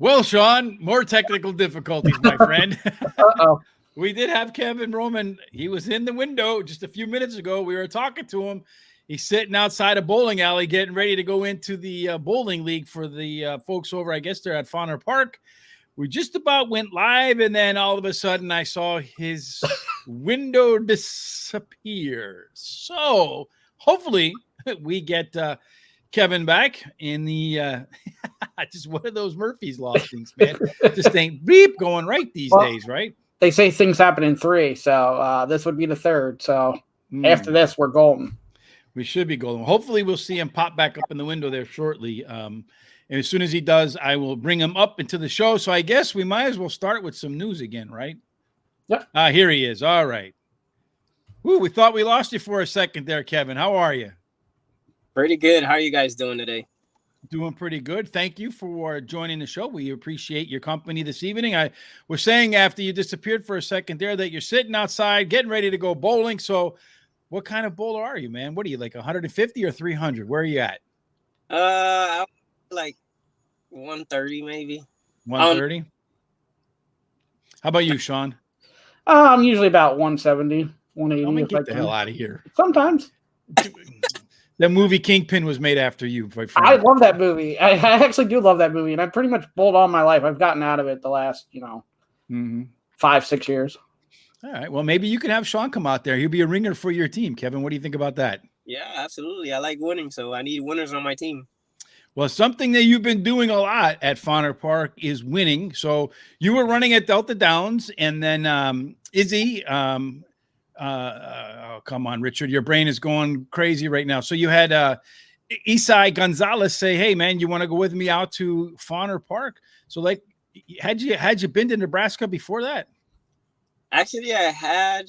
Well, Shawn, more technical difficulties, my friend. Uh-oh. We did have Kevin Roman. He was in the window just a few minutes ago. We were talking to him. He's sitting outside a bowling alley getting ready to go into the bowling league for the folks over, I guess they're at Fauner Park. We just about went live, and then all of a sudden I saw his window disappear. So hopefully we get Kevin back in the just one of those Murphy's Law things, man. Just ain't beep going right these days, right? They say things happen in 3, so this would be the 3rd. So after this, we're golden. We should be golden. Hopefully, we'll see him pop back up in the window there shortly. And as soon as he does, I will bring him up into the show. So I guess we might as well start with some news again, right? Yeah. Here he is. All right. Woo, we thought we lost you for a second there, Kevin. How are you? Pretty good. How are you guys doing today? Doing pretty good. Thank you for joining the show. We appreciate your company this evening. I was saying after you disappeared for a second there that you're sitting outside getting ready to go bowling. So what kind of bowler are you, man? What are you, like 150 or 300? Where are you at? Like 130 maybe. 130? How about you, Shawn? I'm usually about 170, 180. I'm gonna get the hell out of here. Sometimes. That movie Kingpin was made after you, my friend. I love that movie. I actually do love that movie, and I've pretty much bowled all my life. I've gotten out of it the last, 5-6 years. All right. Well, maybe you can have Shawn come out there. He'll be a ringer for your team. Kevin, what do you think about that? Yeah, absolutely. I like winning, so I need winners on my team. Well, something that you've been doing a lot at Fauner Park is winning. So you were running at Delta Downs, and then Izzy, oh, come on, Richard, your brain is going crazy right now. So you had Isai Gonzalez say, "Hey, man, you want to go with me out to Fauner Park?" So, like, had you been to Nebraska before that? Actually, I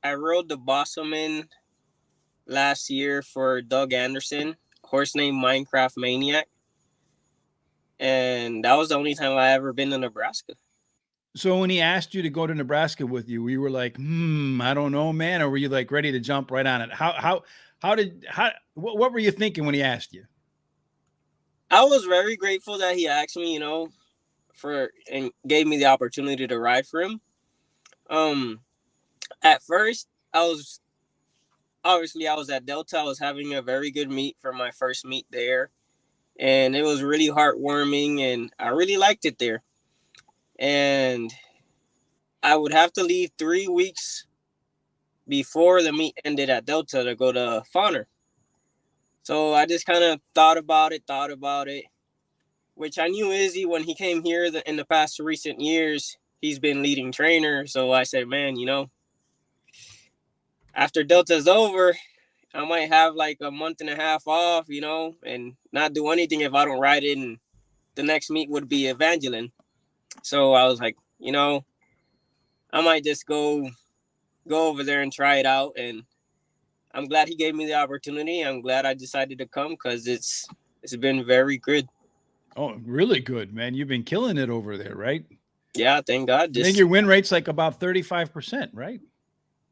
rode the Bosselman last year for Doug Anderson, horse named Minecraft Maniac. And that was the only time I ever been to Nebraska. So when he asked you to go to Nebraska with you, we were like, I don't know, man. Or were you like ready to jump right on it? What were you thinking when he asked you? I was very grateful that he asked me, and gave me the opportunity to ride for him. At first I was at Delta. I was having a very good meet for my first meet there, and it was really heartwarming, and I really liked it there. And I would have to leave 3 weeks before the meet ended at Delta to go to Fauner. So I just kind of thought about it, which I knew Izzy when he came here in the past recent years. He's been leading trainer. So I said, man, after Delta's over, I might have like a month and a half off, and not do anything if I don't ride it. And the next meet would be Evangeline. So I was like, I might just go over there and try it out. And I'm glad he gave me the opportunity. I'm glad I decided to come because it's been very good. Oh, really good, man. You've been killing it over there, right? Yeah, thank God. I think your win rate's like about 35%, right?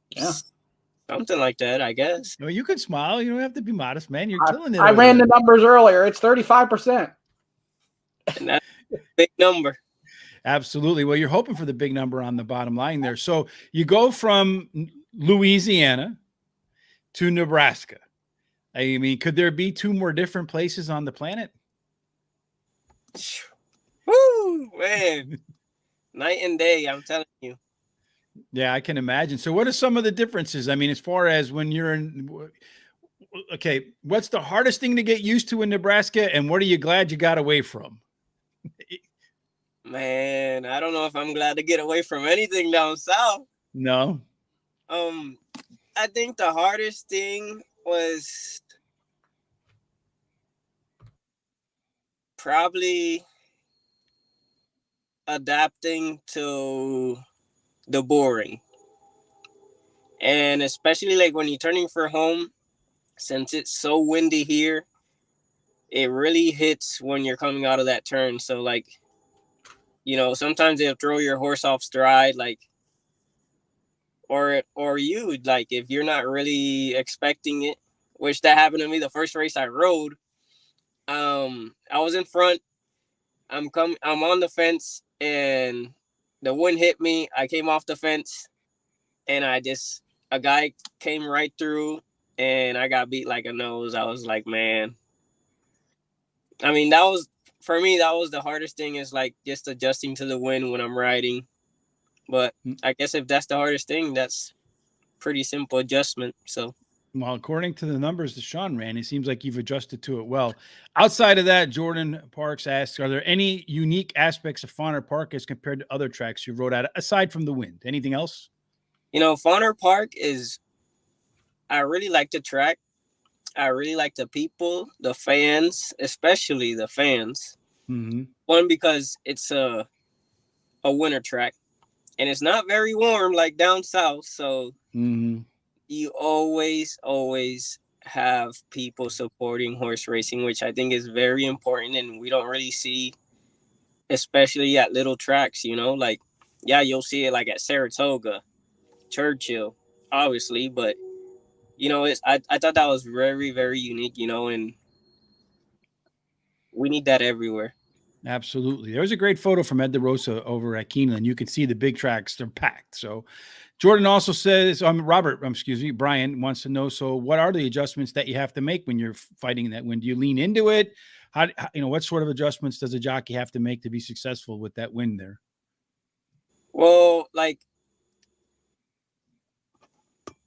Yeah. Something like that, I guess. No, you can smile. You don't have to be modest, man. You're killing it. I ran the numbers earlier. It's 35%. And that's a big number. Absolutely. Well, you're hoping for the big number on the bottom line there. So you go from Louisiana to Nebraska. I mean, could there be 2 more different places on the planet? Woo, man. Night and day, I'm telling you. Yeah, I can imagine. So what are some of the differences? I mean, as far as when you're in, okay, what's the hardest thing to get used to in Nebraska, and what are you glad you got away from? Man, I don't know if I'm glad to get away from anything down south. No. I think the hardest thing was probably adapting to the boring. And especially like when you're turning for home, since it's so windy here, it really hits when you're coming out of that turn. So like, sometimes they'll throw your horse off stride, like, or you, like, if you're not really expecting it, which that happened to me the first race I rode. I was in front I'm on the fence, and the wind hit me. I came off the fence, and a guy came right through, and I got beat like a nose. I was like, man. I mean, for me, that was the hardest thing, is like just adjusting to the wind when I'm riding. But I guess if that's the hardest thing, that's pretty simple adjustment. So, well, according to the numbers that Shawn ran, it seems like you've adjusted to it well. Outside of that, Jordan Parks asks, are there any unique aspects of Fawner Park as compared to other tracks you rode at, aside from the wind? Anything else? Fawner Park I really like the track. I really like the people, the fans, especially the fans. Mm-hmm. One, because it's a winter track, and it's not very warm like down south. So you always have people supporting horse racing, which I think is very important, and we don't really see, especially at little tracks. Like, yeah, you'll see it like at Saratoga, Churchill, obviously, but I thought that was very, very unique, and we need that everywhere. Absolutely. There was a great photo from Ed DeRosa over at Keeneland. You can see the big tracks, they're packed. So Jordan also says, Brian wants to know, so what are the adjustments that you have to make when you're fighting that wind? Do you lean into it? What sort of adjustments does a jockey have to make to be successful with that wind there? Well, like,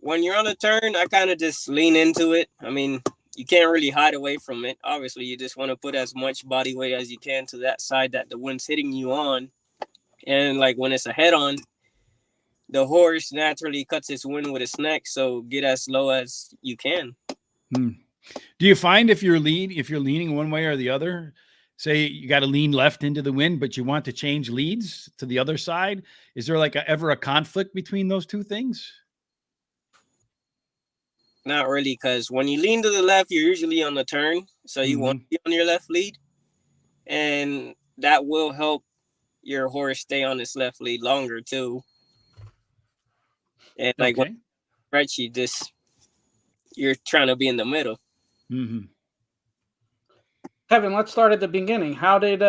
when you're on a turn, I kind of just lean into it. I mean, you can't really hide away from it. Obviously, you just want to put as much body weight as you can to that side that the wind's hitting you on. And like when it's a head on, the horse naturally cuts its wind with its neck. So get as low as you can. Do you find if you're leaning one way or the other, say you got to lean left into the wind, but you want to change leads to the other side, is there like ever a conflict between those two things? Not really, because when you lean to the left, you're usually on the turn. So you want to be on your left lead. And that will help your horse stay on its left lead longer, too. And like when stretch, you're trying to be in the middle. Kevin, let's start at the beginning. How did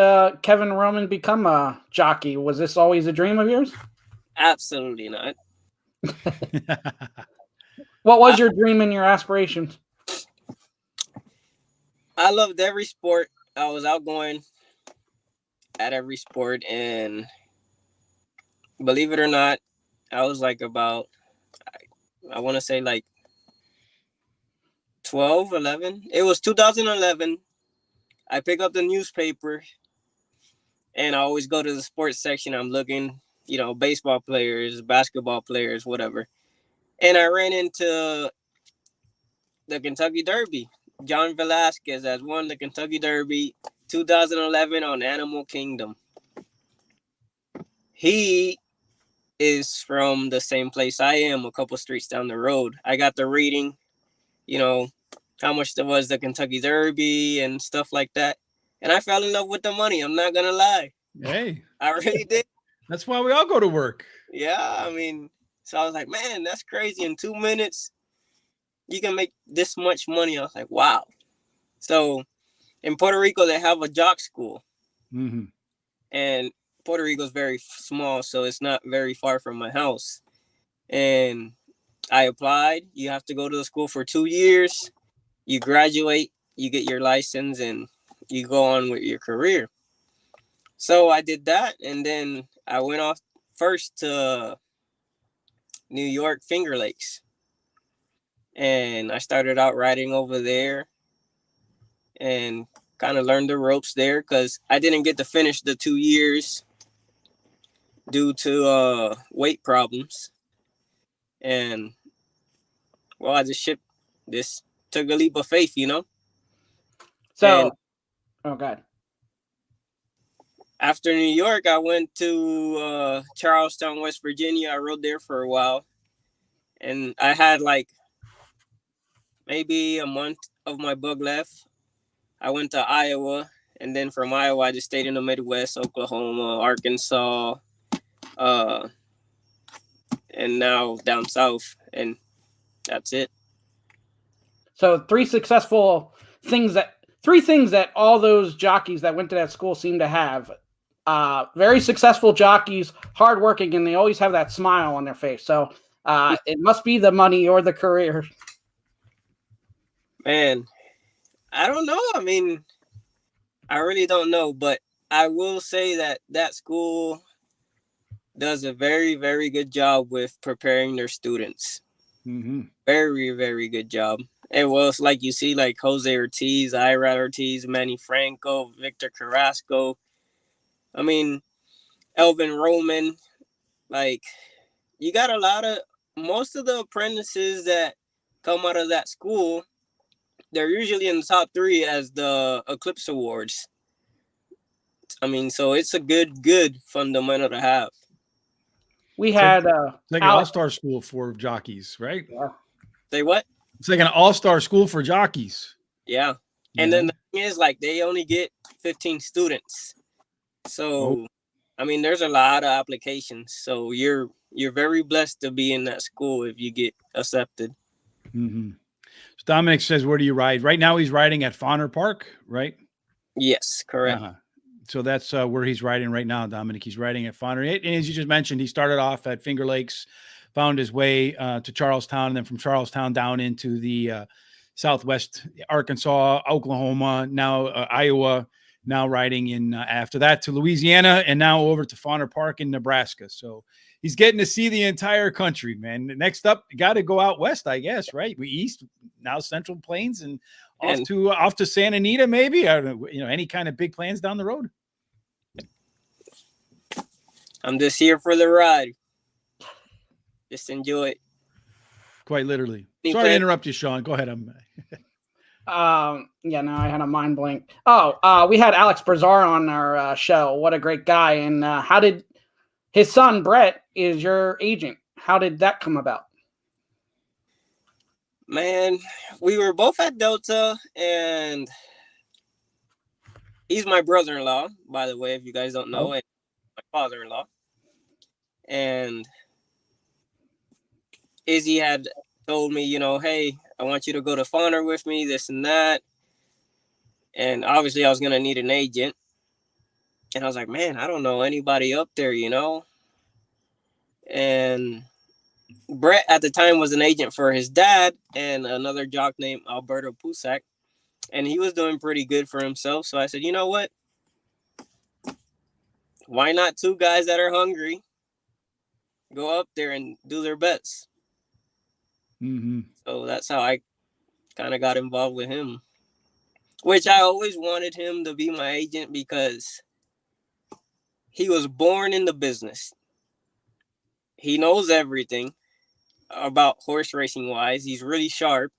Kevin Roman become a jockey? Was this always a dream of yours? Absolutely not. What was your dream and your aspirations? I loved every sport. I was outgoing at every sport, and believe it or not, I was like about, I want to say like 12, 11. It was 2011. I pick up the newspaper, and I always go to the sports section. I'm looking, baseball players, basketball players, whatever. And I ran into the Kentucky Derby. John Velasquez has won the Kentucky Derby 2011 on Animal Kingdom. He is from the same place I am, a couple streets down the road. I got the reading, how much there was the Kentucky Derby and stuff like that. And I fell in love with the money. I'm not going to lie. Hey. I really did. That's why we all go to work. Yeah, I mean, so I was like, man, that's crazy. In 2 minutes, you can make this much money. I was like, wow. So in Puerto Rico, they have a jock school. And Puerto Rico is very small, so it's not very far from my house. And I applied. You have to go to the school for 2 years. You graduate, you get your license, and you go on with your career. So I did that, and then I went off first to New York Finger Lakes. And I started out riding over there and kind of learned the ropes there because I didn't get to finish the 2 years due to weight problems. And, well, I just took a leap of faith, So, God. After New York, I went to Charlestown, West Virginia. I rode there for a while. And I had like maybe a month of my bug left. I went to Iowa. And then from Iowa, I just stayed in the Midwest, Oklahoma, Arkansas, and now down south. And that's it. So three three things that all those jockeys that went to that school seem to have. Very successful jockeys, hardworking, and they always have that smile on their face. So it must be the money or the career. Man, I don't know. I mean, I really don't know, but I will say that that school does a very, very good job with preparing their students. Mm-hmm. Very, very good job. And well, it's like you see, like Jose Ortiz, Ira Ortiz, Manny Franco, Victor Carrasco. I mean, Elvin Roman. Like, you got most of the apprentices that come out of that school, they're usually in the top 3 as the Eclipse Awards. I mean, so it's a good fundamental to have. We had it's like an all-star school for jockeys, right? Yeah. Say what? It's like an all-star school for jockeys. Yeah. And then the thing is, like, they only get 15 students. So, I mean, there's a lot of applications. So you're very blessed to be in that school if you get accepted. Mm-hmm. So Dominic says, where do you ride? Right now he's riding at Fauner Park, right? Yes, correct. So that's where he's riding right now, Dominic. He's riding at Fauner. And as you just mentioned, he started off at Finger Lakes, found his way to Charlestown, and then from Charlestown down into the Southwest Arkansas, Oklahoma, now Iowa, now riding in after that to Louisiana, and now over to Fauner Park in Nebraska. So he's getting to see the entire country, man. Next up, you got to go out west, I guess, right? We east, now Central Plains, and off to Santa Anita, maybe. I don't know, any kind of big plans down the road. I'm just here for the ride. Just enjoy it. Quite literally. Sorry to interrupt you, Shawn. Go ahead. Yeah, no, I had a mind blank. We had Alex Brazar on our show. What a great guy. And how did his son, Brett, is your agent? How did that come about? Man, we were both at Delta, and he's my brother-in-law, by the way, if you guys don't know, and my father-in-law. And Izzy had told me, hey, I want you to go to Fauner with me, this and that. And obviously I was going to need an agent. And I was like, man, I don't know anybody up there, And Brett at the time was an agent for his dad and another jock named Alberto Pusak. And he was doing pretty good for himself. So I said, you know what? Why not 2 guys that are hungry go up there and do their bets? Mm-hmm. So that's how I kind of got involved with him, which I always wanted him to be my agent because he was born in the business. He knows everything about horse racing wise. He's really sharp.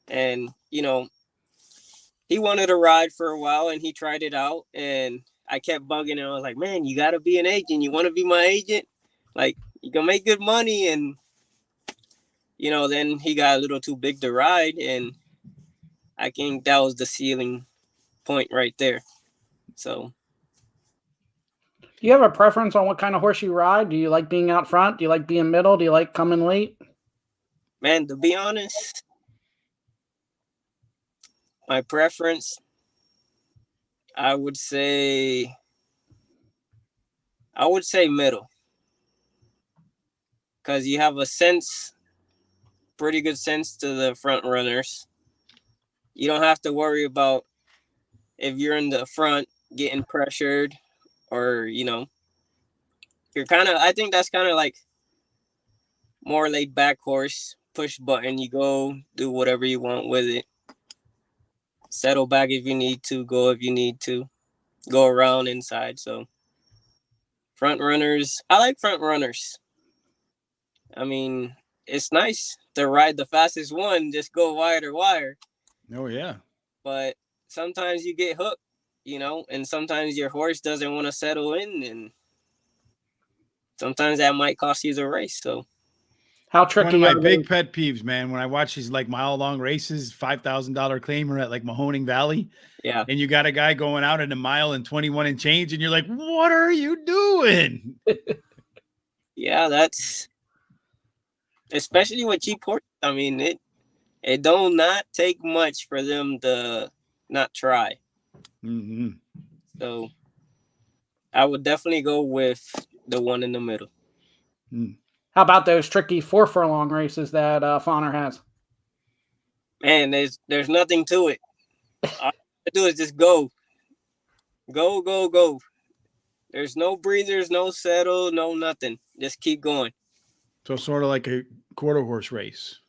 And, he wanted to ride for a while and he tried it out. And I kept bugging him. I was like, man, you got to be an agent. You want to be my agent? Like, you can make good money. And, then he got a little too big to ride. And I think that was the ceiling point right there. So. Do you have a preference on what kind of horse you ride? Do you like being out front? Do you like being middle? Do you like coming late? Man, to be honest, my preference, I would say middle. Because you have a pretty good sense to the front runners. You don't have to worry about if you're in the front getting pressured or, you're I think that's kind of like more laid back horse, push button, you go do whatever you want with it. Settle back if you need to, go if you need to, go around inside. So front runners, I like front runners. I mean, it's nice to ride the fastest one, just go wire to wire. Oh, yeah. But sometimes you get hooked, and sometimes your horse doesn't want to settle in, and sometimes that might cost you the race. So, how tricky? One of my big pet peeves, man, when I watch these like mile-long races, $5,000 claimer at like Mahoning Valley. Yeah. And you got a guy going out in a mile and 21 and change, and you're like, what are you doing? Yeah, that's especially with cheap horses. I mean, it don't not take much for them to not try. Mm-hmm. So I would definitely go with the one in the middle. How about those tricky 4 furlong races that Fawner has? Man, there's nothing to it. All you do is just go. Go, go, go. There's no breathers, no settle, no nothing. Just keep going. So sort of like a quarter horse race.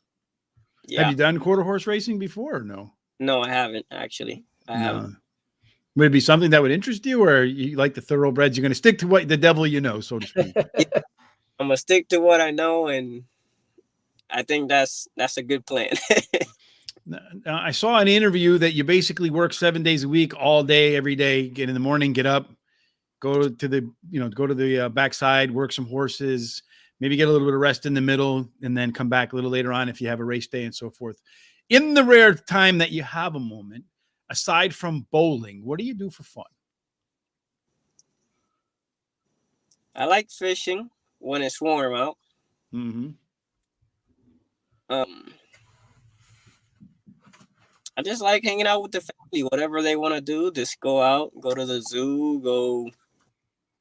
Yeah. Have you done quarter horse racing before or no? No, I haven't actually. I haven't. Would it be something that would interest you, or you like the thoroughbreds? You're going to stick to what the devil you know, so to speak. Yeah, I'm gonna stick to what I know, and I think that's a good plan. Now, I saw an interview that you basically work 7 days a week, all day, every day. Get in the morning, get up, go to the backside, work some horses, maybe get a little bit of rest in the middle, and then come back a little later on if you have a race day and so forth. In the rare time that you have a moment, aside from bowling, what do you do for fun? I like fishing when it's warm out. Mm-hmm. I just like hanging out with the family. Whatever they want to do, just go out, go to the zoo,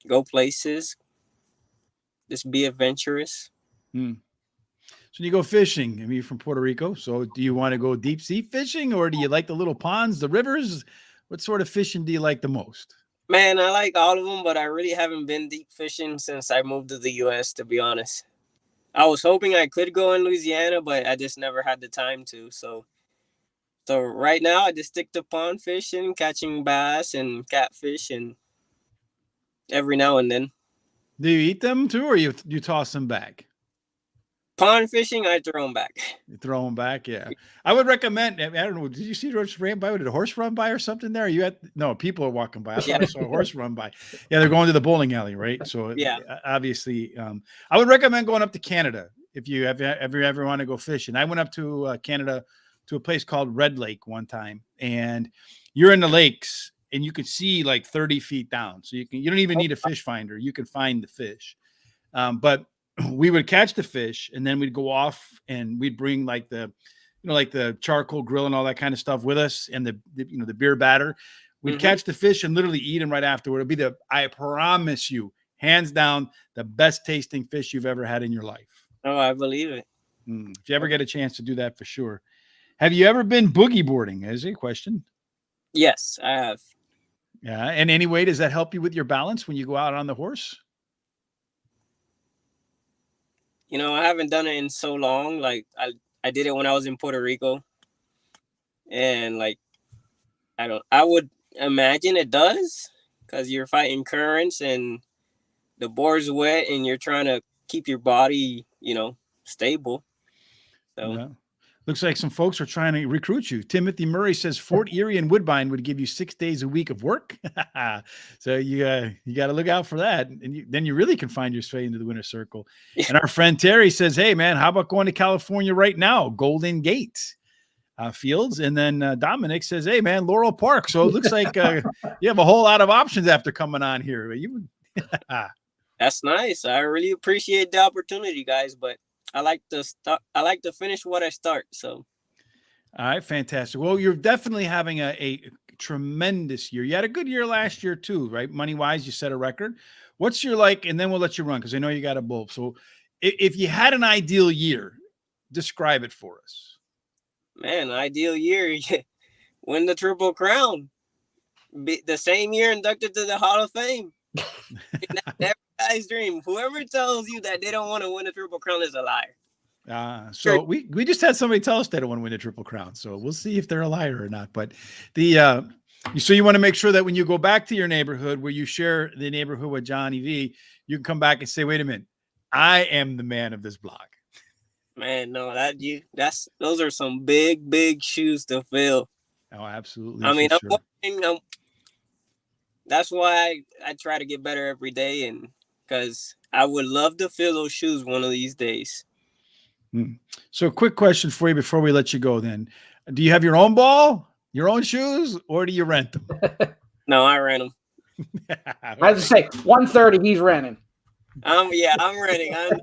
go places. Just be adventurous. So you go fishing. I mean, you're from Puerto Rico. So do you want to go deep sea fishing, or do you like the little ponds, the rivers? What sort of fishing do you like the most? Man, I like all of them, but I really haven't been deep fishing since I moved to the U.S., to be honest. I was hoping I could go in Louisiana, but I just never had the time to. So right now, I just stick to pond fishing, catching bass and catfish, and every now and then. Do you eat them too, or you toss them back? Pond fishing, I throw them back. You throw them back, yeah. I would recommend. I don't know. Did you see the horse ran by? Did a horse run by or something there? Are you at? No, people are walking by. I thought I saw a horse run by. Yeah, they're going to the bowling alley, right? So yeah, obviously, I would recommend going up to Canada if you ever want to go fishing. I went up to Canada to a place called Red Lake one time, and you're in the lakes and you could see like 30 feet down. So you don't even need a fish finder. You can find the fish. But we would catch the fish and then we'd go off and we'd bring like the charcoal grill and all that kind of stuff with us, and the beer batter. We'd catch the fish and literally eat them right afterward. It'd be I promise you, hands down, the best tasting fish you've ever had in your life. Oh, I believe it. If you ever get a chance to do that, for sure. Have you ever been boogie boarding? Is a question. Yes, I have. Yeah. And any way, does that help you with your balance when you go out on the horse? I haven't done it in so long. Like I did it when I was in Puerto Rico, and like I would imagine it does, because you're fighting currents and the board's wet and you're trying to keep your body, stable. So. Yeah. Looks like some folks are trying to recruit you. Timothy Murray says Fort Erie and Woodbine would give you 6 days a week of work. So you got to look out for that. And then you really can find your way into the winner's circle. Yeah. And our friend Terry says, hey, man, how about going to California right now? Golden Gate Fields. And then Dominic says, hey, man, Laurel Park. So it looks like you have a whole lot of options after coming on here. That's nice. I really appreciate the opportunity, guys. But I like to finish what I start. So, all right, fantastic. Well, you're definitely having a tremendous year. You had a good year last year too, right? Money wise, you set a record. What's your and then we'll let you run because I know you got a bull. So, if you had an ideal year, describe it for us. Man, ideal year, win the Triple Crown. Be the same year inducted to the Hall of Fame. That's guy's dream. Whoever tells you that they don't want to win a Triple Crown is a liar. So we just had somebody tell us they don't want to win a Triple Crown. So we'll see if they're a liar or not. But so you want to make sure that when you go back to your neighborhood where you share the neighborhood with Johnny V, you can come back and say, wait a minute, I am the man of this block. Man, no, those are some big shoes to fill. Oh, absolutely. I mean, that's why I try to get better every day, and because I would love to fill those shoes one of these days. So quick question for you before we let you go then. Do you have your own ball, your own shoes, or do you rent them? No, I rent them. I just say 130, he's renting. I'm renting. I'm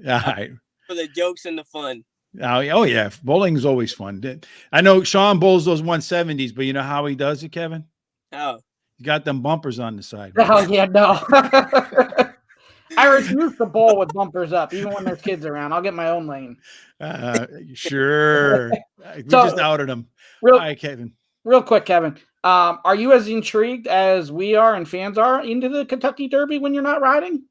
all right. For the jokes and the fun. Oh yeah, bowling is always fun. I know Shawn bowls those 170s, but you know how he does it, Kevin? Oh, He got them bumpers on the side. Oh yeah, no. I refuse to bowl with bumpers up, even when there's kids around. I'll get my own lane. Sure. We So- just outed him. Real, All right, Kevin. real quick, Kevin. Are you as intrigued as we are and fans are into the Kentucky Derby when you're not riding?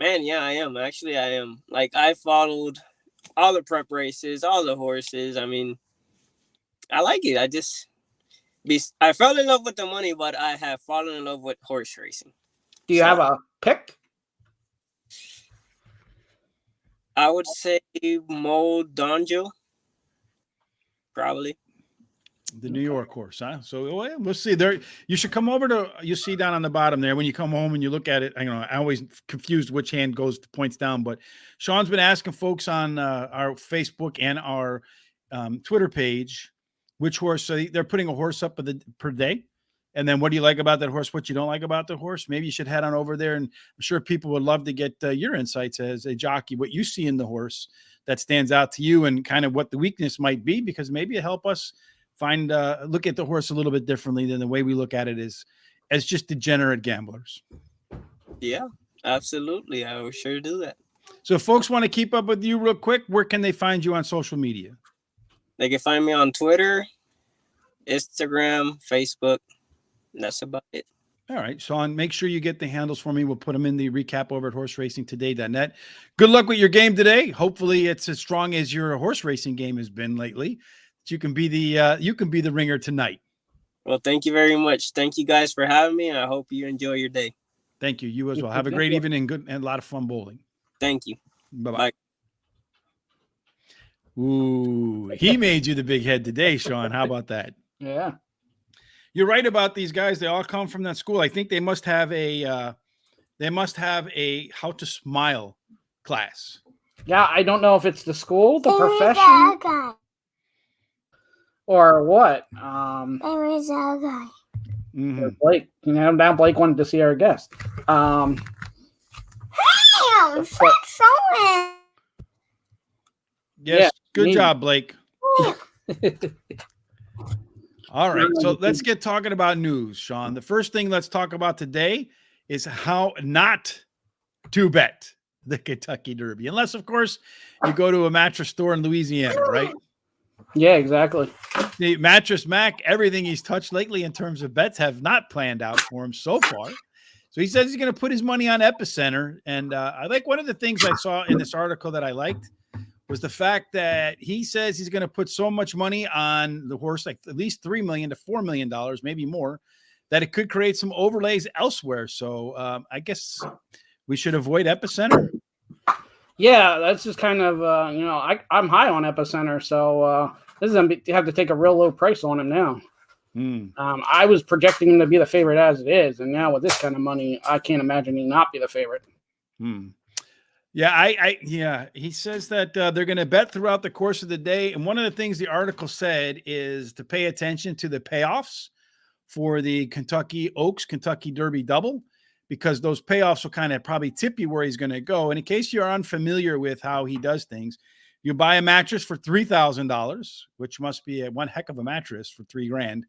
man, yeah, I am. Actually, I am. Like, I followed all the prep races, all the horses. I mean, I like it. I fell in love with the money, but I have fallen in love with horse racing. Do you have a pick? I would say Mo Donjo, probably. The New York horse, huh? So we'll see. There, you should come over to. You see down on the bottom there when you come home and you look at it. I always confused which hand goes to points down. But Shawn's been asking folks on our Facebook and our Twitter page which horse. So they're putting a horse up per day. And then what do you like about that horse? What you don't like about the horse? Maybe you should head on over there. And I'm sure people would love to get your insights as a jockey, what you see in the horse that stands out to you and kind of what the weakness might be, because maybe it help us find look at the horse a little bit differently than the way we look at it as just degenerate gamblers. Yeah, absolutely. I will sure do that. So if folks want to keep up with you real quick, where can they find you on social media? They can find me on Twitter, Instagram, Facebook. That's about it. All right, Shawn, make sure you get the handles for me. We'll put them in the recap over at horseracingtoday.net. Good luck with your game today. Hopefully it's as strong as your horse racing game has been lately. That you can be the ringer tonight. Well, thank you very much. Thank you guys for having me, and I hope you enjoy your day. Thank you. You as well. Have a great evening and a lot of fun bowling. Thank you. Bye-bye. Bye. Ooh, he made you the big head today, Shawn. How about that? Yeah. You're right about these guys. They all come from that school. I think they must have a how to smile class. Yeah, I don't know if it's the school, the profession, or what. Mm-hmm. Blake, down. Blake wanted to see our guest. Yes, good job, Blake. All right, so let's get talking about news, Shawn. The first thing let's talk about today is how not to bet the Kentucky Derby, unless, of course, you go to a mattress store in Louisiana, right? Yeah, exactly. The Mattress Mac, everything he's touched lately in terms of bets have not planned out for him so far. So he says he's going to put his money on Epicenter. And I like one of the things I saw in this article that I liked was the fact that he says he's going to put so much money on the horse, like at least $3 million to $4 million, maybe more, that it could create some overlays elsewhere. So I guess we should avoid Epicenter. Yeah, that's just kind of, I'm high on Epicenter. So this is going to have to take a real low price on him now. I was projecting him to be the favorite as it is. And now with this kind of money, I can't imagine he not be the favorite. Yeah, he says that they're going to bet throughout the course of the day. And one of the things the article said is to pay attention to the payoffs for the Kentucky Derby double, because those payoffs will kind of probably tip you where he's going to go. And in case you're unfamiliar with how he does things, you buy a mattress for $3,000, which must be one heck of a mattress for $3,000.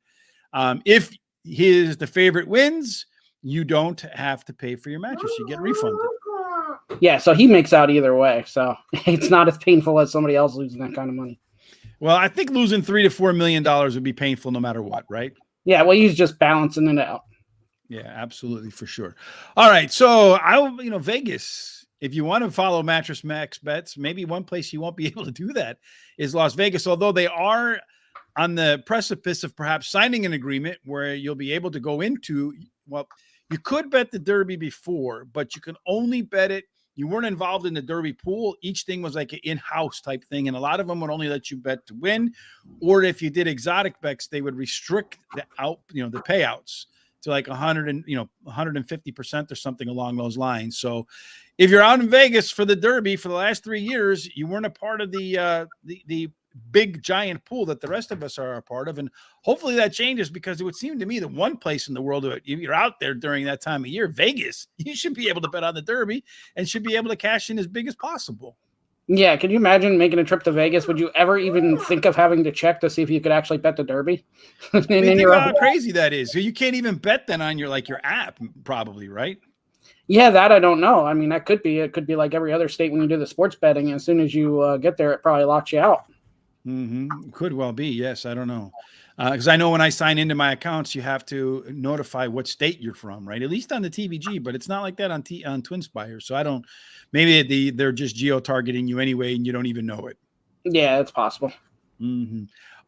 If the favorite wins, you don't have to pay for your mattress. You get refunded. Yeah, so he makes out either way. So it's not as painful as somebody else losing that kind of money. Well, I think losing $3 to $4 million would be painful no matter what, right? Yeah, well, he's just balancing it out. Yeah, absolutely, for sure. All right, so Vegas, if you want to follow Mattress Max bets, maybe one place you won't be able to do that is Las Vegas, although they are on the precipice of perhaps signing an agreement where you'll be able to go into, well, you could bet the Derby before, but you can only bet it. You weren't involved in the Derby pool. Each thing was like an in-house type thing. And a lot of them would only let you bet to win. Or if you did exotic bets, they would restrict the payouts to like 150% or something along those lines. So if you're out in Vegas for the Derby for the last 3 years, you weren't a part of the big giant pool that the rest of us are a part of. And hopefully that changes, because it would seem to me that one place in the world, if you're out there during that time of year, Vegas, you should be able to bet on the Derby and should be able to cash in as big as possible. Yeah, could you imagine making a trip to Vegas? Would you ever even think of having to check to see if you could actually bet the Derby? And think how crazy that is. So you can't even bet then on your app, probably, right? Yeah, that I don't know. I mean, that could be. It could be like every other state when you do the sports betting. As soon as you get there, it probably locks you out. Could well be. Yes, I don't know. Because I know when I sign into my accounts, you have to notify what state you're from, right? At least on the TVG, but it's not like that on TwinSpire. So I don't. Maybe they're just geo-targeting you anyway, and you don't even know it. Yeah, it's possible.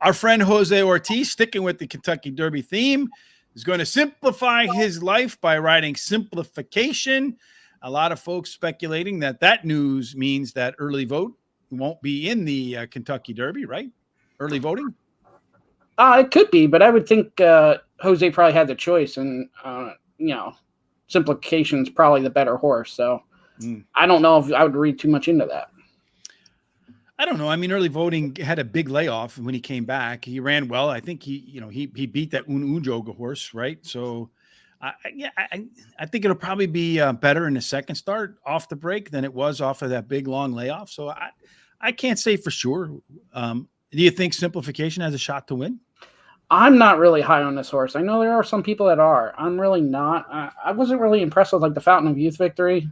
Our friend Jose Ortiz, sticking with the Kentucky Derby theme, is going to simplify his life by writing Simplification. A lot of folks speculating that news means that early vote won't be in the Kentucky Derby, right? Early voting? It could be, but I would think Jose probably had the choice, and Simplification's probably the better horse. So I don't know if I would read too much into that. I don't know. I mean, early voting had a big layoff when he came back. He ran well. I think he beat that Ujoga horse, right? So, I think it'll probably be better in the second start off the break than it was off of that big long layoff. So I can't say for sure. Do you think Simplification has a shot to win? I'm not really high on this horse. I know there are some people that are. I'm really not. I wasn't really impressed with the Fountain of Youth victory.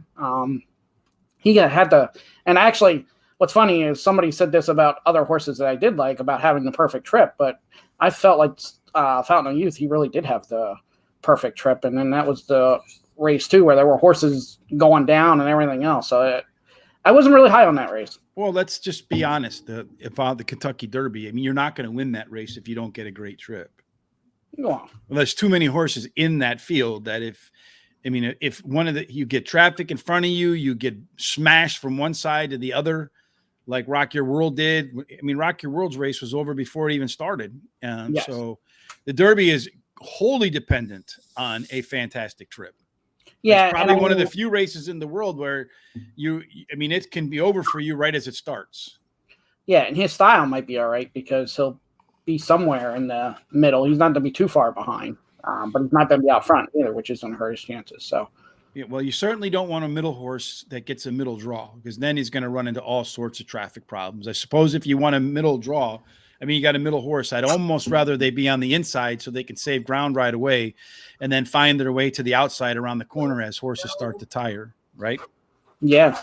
He had to, and actually, what's funny is somebody said this about other horses that I did like about having the perfect trip, but I felt like Fountain of Youth, he really did have the perfect trip, and then that was the race too, where there were horses going down and everything else. So I wasn't really high on that race. Well, let's just be honest about the Kentucky Derby. I mean, you're not going to win that race if you don't get a great trip. Well, there's too many horses in that field that if you get traffic in front of you, you get smashed from one side to the other, like Rock Your World did. I mean, Rock Your World's race was over before it even started. Yes. So the Derby is wholly dependent on a fantastic trip. Yeah, it's probably one of the few races in the world where it can be over for you right as it starts. Yeah, and his style might be all right because he'll be somewhere in the middle. He's not going to be too far behind, but he's not going to be out front either, which is going to hurt his chances. So, yeah, well, you certainly don't want a middle horse that gets a middle draw because then he's going to run into all sorts of traffic problems. I suppose if you want a middle draw, you got a middle horse. I'd almost rather they be on the inside so they can save ground right away and then find their way to the outside around the corner as horses start to tire, right? Yeah.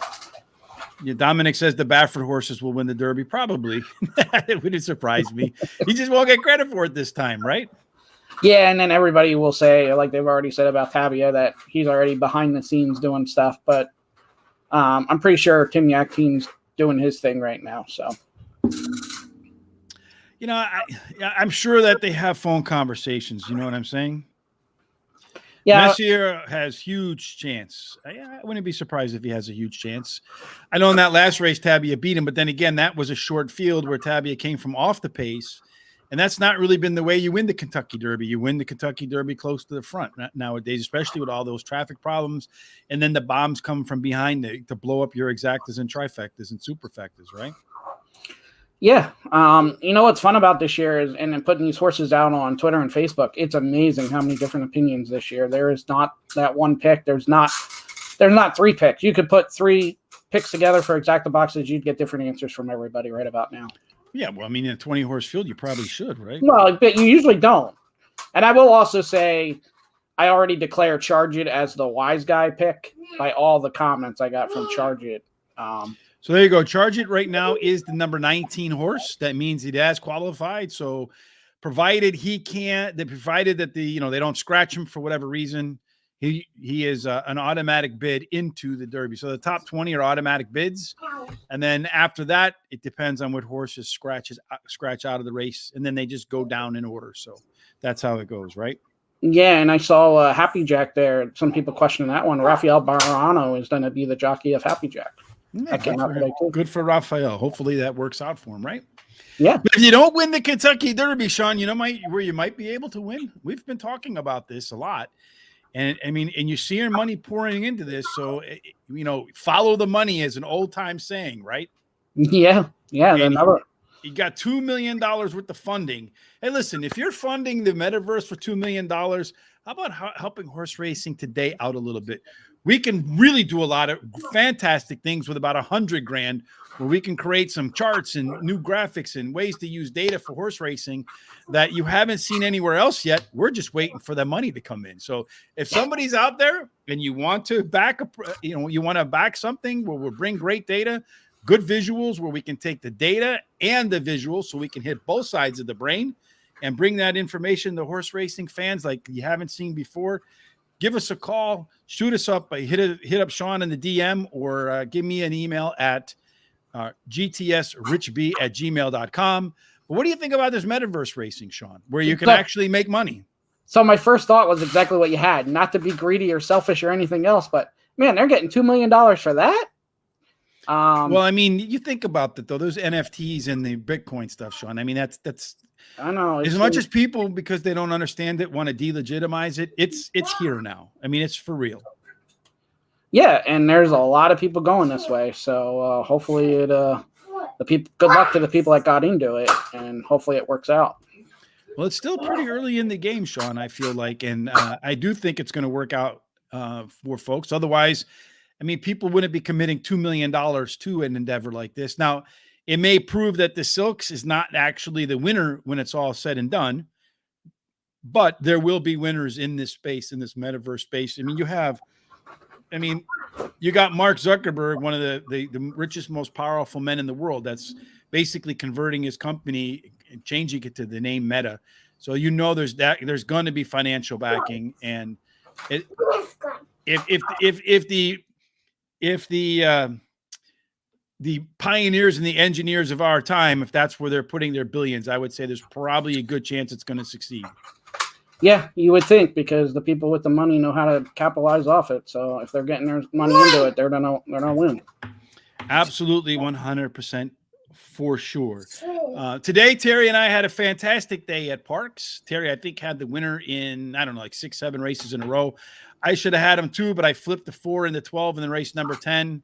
Dominic says the Baffert horses will win the Derby. Probably. It wouldn't surprise me. He just won't get credit for it this time, right? Yeah, and then everybody will say, like they've already said about Tabia, that he's already behind the scenes doing stuff. But I'm pretty sure Tim Yakeen's doing his thing right now. So. I'm sure that they have phone conversations. You know what I'm saying? Yeah. Messier has huge chance. I wouldn't be surprised if he has a huge chance. I know in that last race, Tabia beat him, but then again, that was a short field where Tabia came from off the pace. And that's not really been the way you win the Kentucky Derby. You win the Kentucky Derby close to the front nowadays, especially with all those traffic problems. And then the bombs come from behind to blow up your exactas and trifectas and superfectas, right? Yeah. What's fun about this year is, and then putting these horses out on Twitter and Facebook, it's amazing how many different opinions this year. There is not that one pick. There's not three picks. You could put three picks together for exacta boxes. You'd get different answers from everybody right about now. Yeah. Well, in a 20-horse field, you probably should, right? Well, but you usually don't. And I will also say I already declare Charge It as the wise guy pick by all the comments I got from Charge It. So there you go. Charge It right now is the number 19 horse. That means he has qualified. So provided that they don't scratch him for whatever reason, he is an automatic bid into the Derby. So the top 20 are automatic bids. And then after that, it depends on what horses scratch out of the race. And then they just go down in order. So that's how it goes, right? Yeah, and I saw Happy Jack there. Some people questioning that one. Rafael Barano is going to be the jockey of Happy Jack. Yeah, good for Rafael. Hopefully that works out for him, right? Yeah. But if you don't win the Kentucky Derby, Shawn, where you might be able to win. We've been talking about this a lot, and you see your money pouring into this. So follow the money is an old time saying, right? Yeah. You got $2 million worth of funding. Hey, listen, if you're funding the Metaverse for $2 million, how about helping horse racing today out a little bit? we can really do a lot of fantastic things with about $100,000, where we can create some charts and new graphics and ways to use data for horse racing that you haven't seen anywhere else yet. We're just waiting for the money to come in. So if somebody's out there and you want to back something where we'll bring great data, good visuals, where we can take the data and the visuals so we can hit both sides of the brain and bring that information to horse racing fans like you haven't seen before, give us a call, shoot us up, hit up Shawn in the DM, or give me an email at gtsrichb@gmail.com. But what do you think about this metaverse racing, Shawn, where you can actually make money? So my first thought was exactly what you had, not to be greedy or selfish or anything else, but man, they're getting $2 million for that. Well, I mean, you think about that though, those NFTs and the Bitcoin stuff, Shawn. I mean, that's I know, as much as people, because they don't understand it, want to delegitimize it. It's here now. I mean, it's for real. Yeah, and there's a lot of people going this way. So hopefully good luck to the people that got into it, and hopefully it works out. Well, it's still pretty early in the game, Shawn, I feel like, and I do think it's going to work out for folks. Otherwise, I mean, people wouldn't be committing $2 million to an endeavor like this. Now, it may prove that the Silks is not actually the winner when it's all said and done, but there will be winners in this space, in this metaverse space. I mean, you got Mark Zuckerberg, one of the richest, most powerful men in the world, that's basically converting his company and changing it to the name Meta. So there's going to be financial backing, and if the pioneers and the engineers of our time, if that's where they're putting their billions, I would say there's probably a good chance it's going to succeed. Yeah, you would think, because the people with the money know how to capitalize off it. So if they're getting their money into it, they're gonna win. Absolutely, 100% for sure. Today, Terry and I had a fantastic day at Parks. Terry, I think, had the winner in, I don't know, like 6-7 races in a row. I should have had him too, but I flipped the 4 and the 12 in the race number 10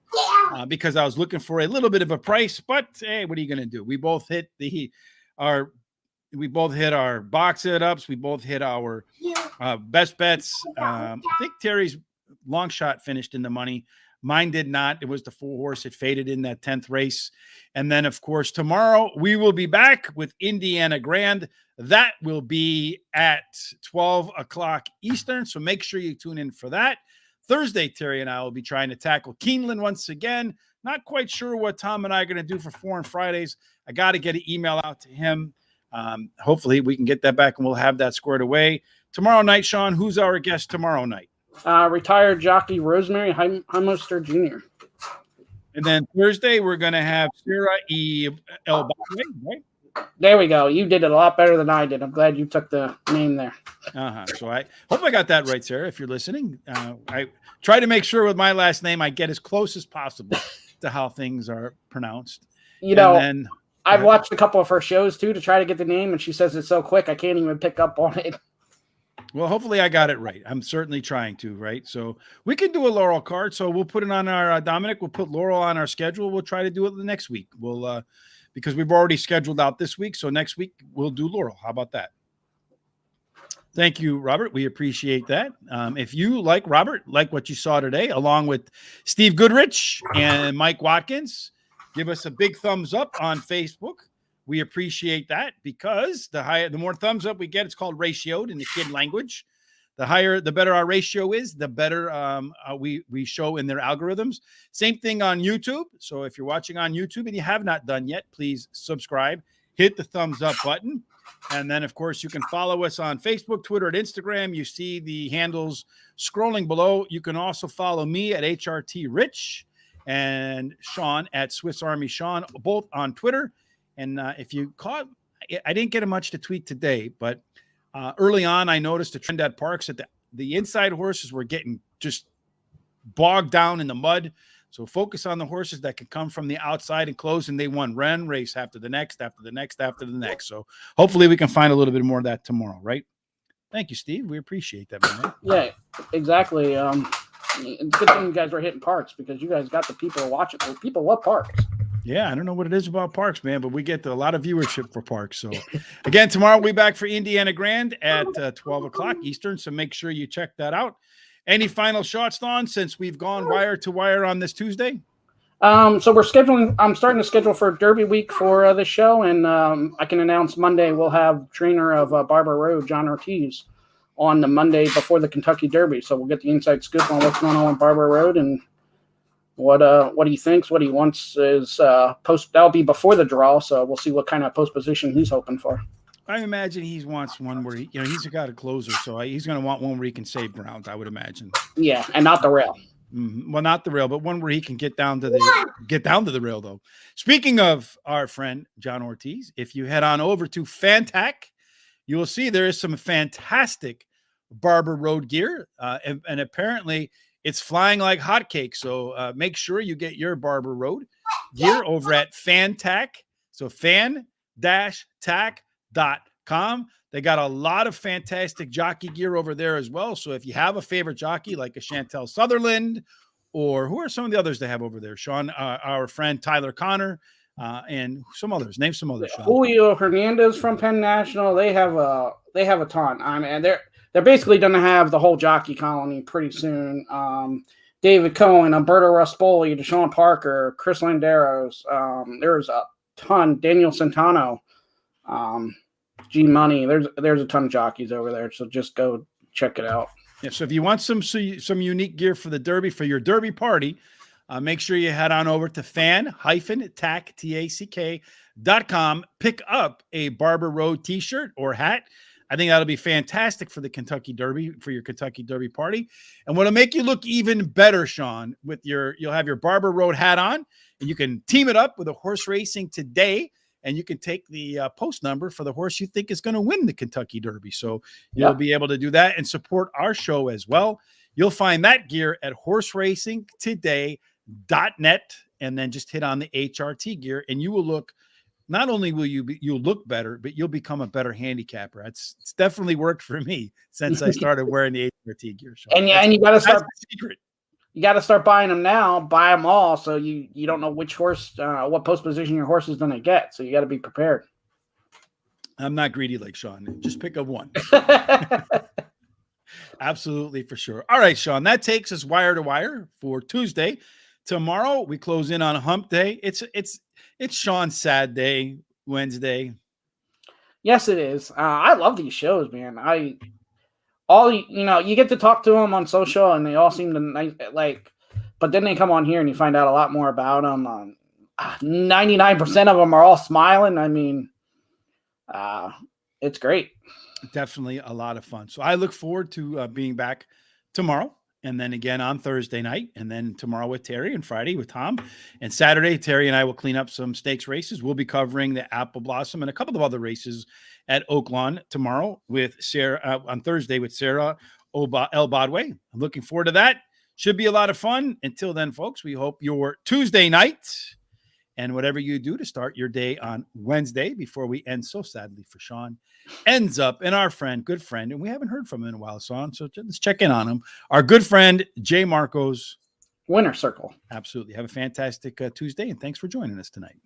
because I was looking for a little bit of a price. But hey, what are you going to do? We both hit our box hit-ups. We both hit our best bets. I think Terry's long shot finished in the money. Mine did not. It was the 4-horse. It faded in that 10th race. And then, of course, tomorrow we will be back with Indiana Grand. That will be at 12 o'clock Eastern. So make sure you tune in for that. Thursday, Terry and I will be trying to tackle Keeneland once again. Not quite sure what Tom and I are going to do for Foreign Fridays. I got to get an email out to him. Hopefully we can get that back and we'll have that squared away. Tomorrow night, Shawn, who's our guest tomorrow night? Retired jockey Rosemary Heimlister Jr. And then Thursday, we're going to have Sarah E. El Bakwe, right? There we go. You did it a lot better than I did. I'm glad you took the name there. So I hope I got that right, Sarah, if you're listening. I try to make sure with my last name I get as close as possible to how things are pronounced. I've watched a couple of her shows, too, to try to get the name, and she says it's so quick I can't even pick up on it. Well, hopefully I got it right. I'm certainly trying to, right? So we can do a Laurel card. So we'll put it on our, Dominic, we'll put Laurel on our schedule. We'll try to do it the next week. We'll, because we've already scheduled out this week. So next week we'll do Laurel. How about that? Thank you, Robert. We appreciate that. If you like Robert, like what you saw today, along with Steve Goodrich and Mike Watkins, give us a big thumbs up on Facebook. We appreciate that, because the more thumbs up we get, it's called ratioed in the kid language. The better our ratio is, the better we show in their algorithms. Same thing on YouTube. So if you're watching on YouTube and you have not done yet, please subscribe, hit the thumbs up button. And then, of course, you can follow us on Facebook, Twitter, and Instagram. You see the handles scrolling below. You can also follow me at HRT Rich and Shawn at Swiss Army Shawn, both on Twitter. And if you caught, I didn't get much to tweet today, but early on, I noticed a trend at Parks that the inside horses were getting just bogged down in the mud. So focus on the horses that can come from the outside and close, and they won race after the next, after the next, after the next. So hopefully we can find a little bit more of that tomorrow, right? Thank you, Steve. We appreciate that, man. Yeah, exactly. It's good thing you guys are hitting Parks, because you guys got the people watching. People love Parks. Yeah, I don't know what it is about Parks, man, but we get a lot of viewership for Parks. So, again, tomorrow we'll be back for Indiana Grand at 12 o'clock Eastern, so make sure you check that out. Any final shots, Don, since we've gone wire to wire on this Tuesday? So we're scheduling. I'm starting to schedule for Derby week for the show, and I can announce Monday we'll have trainer of Barber Road, John Ortiz, on the Monday before the Kentucky Derby. So we'll get the inside scoop on what's going on with Barber Road and what he thinks, what he wants is post. That'll be before the draw, so we'll see what kind of post position he's hoping for. I imagine he wants one where he's got a closer, so he's going to want one where he can save ground. I would imagine. Yeah, and not the rail. Mm-hmm. Well, not the rail, but one where he can get down to the rail, though. Speaking of our friend John Ortiz, if you head on over to Fantac, you will see there is some fantastic Barber Road gear, and apparently it's flying like hotcakes. So make sure you get your Barber Road gear over at Fantac. So fan-tac.com. They got a lot of fantastic jockey gear over there as well. So if you have a favorite jockey like a Chantel Sutherland, or who are some of the others they have over there? Sean, our friend Tyler Connor, and some others. Name some others. Sean. Julio Hernandez from Penn National. They have a ton. I mean, they're basically going to have the whole jockey colony pretty soon. David Cohen, Umberto Raspoli, Deshaun Parker, Chris Landeros. There's a ton. Daniel Centano. G Money. There's a ton of jockeys over there, so just go check it out. Yeah, so if you want some unique gear for the Derby, for your Derby party, make sure you head on over to fan-tac.com. Pick up a Barber Road t-shirt or hat. I think that'll be fantastic for the Kentucky Derby, for your Kentucky Derby party. And what'll make you look even better, Sean, you'll have your Barber Road hat on, and you can team it up with a horse racing today. And you can take the post number for the horse you think is going to win the Kentucky Derby. So you'll be able to do that and support our show as well. You'll find that gear at horseracingtoday.net, and then just hit on the HRT gear, and you will look. Not only will you'll look better, but you'll become a better handicapper. It's definitely worked for me since I started wearing the HRT gear. So and you got to start. Secret. You got to start buying them now. Buy them all, so you don't know which horse, what post position your horse is going to get. So you got to be prepared. I'm not greedy like Sean. Just pick up one. Absolutely, for sure. All right, Sean. That takes us wire to wire for Tuesday. Tomorrow we close in on Hump Day. It's Sean's sad day, Wednesday. Yes, it is. I love these shows, man. You get to talk to them on social, and they all seem to like. But then they come on here, and you find out a lot more about them. 99% of them are all smiling. I mean, it's great. Definitely a lot of fun. So I look forward to being back tomorrow, and then again on Thursday night, and then tomorrow with Terry, and Friday with Tom, and Saturday Terry and I will clean up some stakes races. We'll be covering the Apple Blossom and a couple of other races at Oaklawn tomorrow with Sarah, on Thursday with Sarah El Bodway. I'm looking forward to that. Should be a lot of fun. Until then, folks, we hope your Tuesday night and whatever you do to start your day on Wednesday before we end so sadly for Sean ends up in our good friend, and we haven't heard from him in a while, Sean, so let's check in on him. Our good friend, Jay Marco's Winner Circle. Absolutely. Have a fantastic Tuesday, and thanks for joining us tonight.